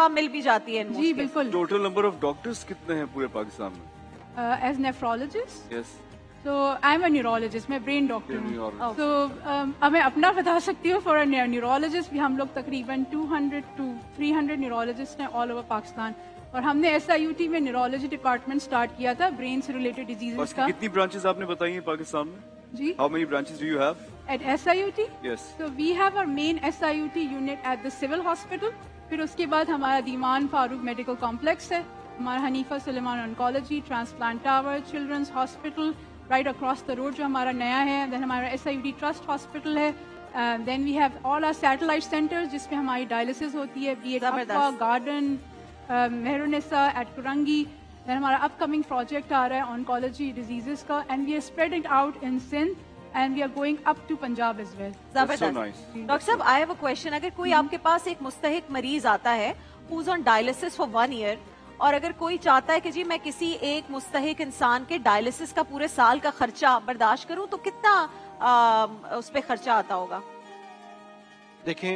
तनख्वाह मिल भी जाती है? जी बिल्कुल. टोटल नंबर ऑफ डॉक्टर्स कितने हैं पूरे पाकिस्तान में? As nephrologist, yes so I'm a neurologist, मैं brain doctor हूँ. neurologist. So अब मैं अपना बता सकती हूँ, for a neurologist भी हम लोग तकरीबन 200 to 300 neurologists हैं all over पाकिस्तान. और हमने SIUT में neurology department start किया था brain से related diseases उसकी का. कितनी ब्रांचेस आपने बताई हैं पाकिस्तान में? जी. How many branches do you have? At SIUT? Yes. So we have our main SIUT unit at the civil hospital. फिर उसके बाद हमारा दीमान फारूक मेडिकल कॉम्प्लेक्स है, हमारा Hanifa Suleman oncology, transplant tower, children's hospital right across the road जो हमारा नया है. देन हमारा SIUT ट्रस्ट हॉस्पिटल है. Then we have all our satellite centres जिसमें हमारी डायलिसिस होती है, बी एट अक्वा, garden, Mehrunnisa, at Korangi. Then हमारा अपकमिंग प्रोजेक्ट आ रहा है ऑन्कोलॉजी डिजीजेस का, and we are spreading out in Sindh and we are going up to Punjab as well. That's so nice. Doctor साहब, I have a question. अगर कोई आपके पास एक मुस्तहिक मरीज आता है who's on dialysis for 1 year, और अगर कोई चाहता है कि जी मैं किसी एक मुस्तहिक इंसान के डायलिसिस का पूरे साल का खर्चा बर्दाश्त करूं, तो कितना उस पे खर्चा आता होगा? देखें,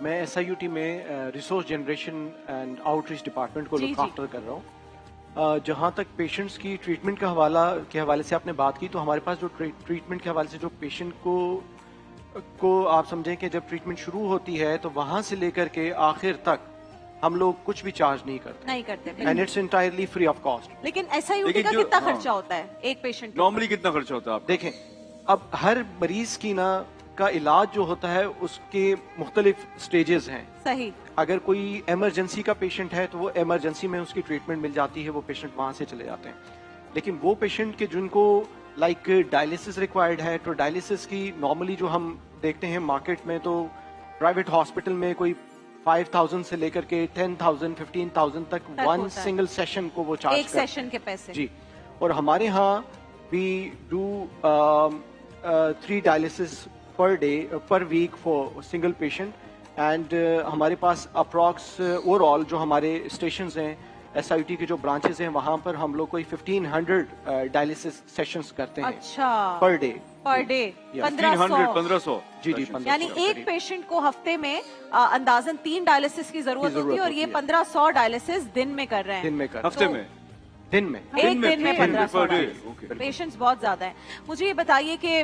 मैं SIUT में resource generation and outreach department को लुक आफ्टर कर रहा हूँ. जहाँ तक पेशेंट्स की ट्रीटमेंट के हवाले से आपने बात की, तो हमारे पास जो ट्रीटमेंट के हवाले से जो पेशेंट को आप समझें कि जब ट्रीटमेंट शुरू होती है तो वहाँ से लेकर के आखिर तक हम लोग कुछ भी चार्ज नहीं करते. And it's entirely free of cost. लेकिन SIUT का कितना खर्चा होता है एक पेशेंट? नॉर्मली कितना खर्चा होता है आपका? देखें, अब हर मरीज की का इलाज जो होता है उसके मुख्तलिफ स्टेजेस हैं. सही. अगर कोई इमरजेंसी का पेशेंट है तो वो इमरजेंसी में उसकी ट्रीटमेंट मिल जाती है, वो पेशेंट वहां से चले जाते हैं. लेकिन वो पेशेंट के जिनको लाइक डायलिसिस रिक्वायर्ड है, तो डायलिसिस की नॉर्मली जो हम देखते हैं मार्केट में, तो प्राइवेट हॉस्पिटल में कोई 5,000 से लेकर के 10,000 15,000 तक वन सिंगल सेशन को वो चार्ज एक सेशन के पैसे. जी. और हमारे यहाँ we do 3 dialysis per day per week for single patient. And हमारे पास अप्रॉक्स ओवरऑल जो हमारे स्टेशंस हैं, SIUT के जो ब्रांचेस हैं, वहाँ पर हम लोग कोई 1500 डायलिसिस सेशंस करते हैं. अच्छा. Per day. 1500. जी 1500. यानी एक पेशेंट को हफ्ते में अंदाजन 3 डायलिसिस की जरूरत होती है, और ये 1500 डायलिसिस दिन में कर रहे हैं. दिन में कर. हफ्ते में? दिन में. एक दिन में 1500 डायलिसिस. पेशेंट्स बहुत ज्यादा हैं. मुझे ये बताइए कि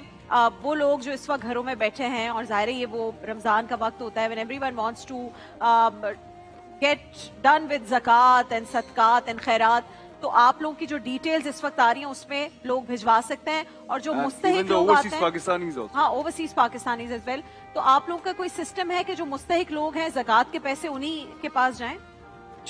वो लोग जो इस वक्त घरों में बैठे हैं, और जाहिर है ये वो रमजान का वक्त होता है when everyone wants to get done with ज़कात एंड सदकात एंड खैरात, तो आप लोगों की जो डिटेल्स इस वक्त आ रही हैं उसमें लोग भिजवा सकते हैं. और जो मुस्तहिक लोग आते हैं, हाँ, ओवरसीज पाकिस्तानीज एज वेल, तो आप लोगों का कोई सिस्टम है कि जो मुस्तहिक लोग हैं ज़कात के पैसे उन्हीं के पास जाएं?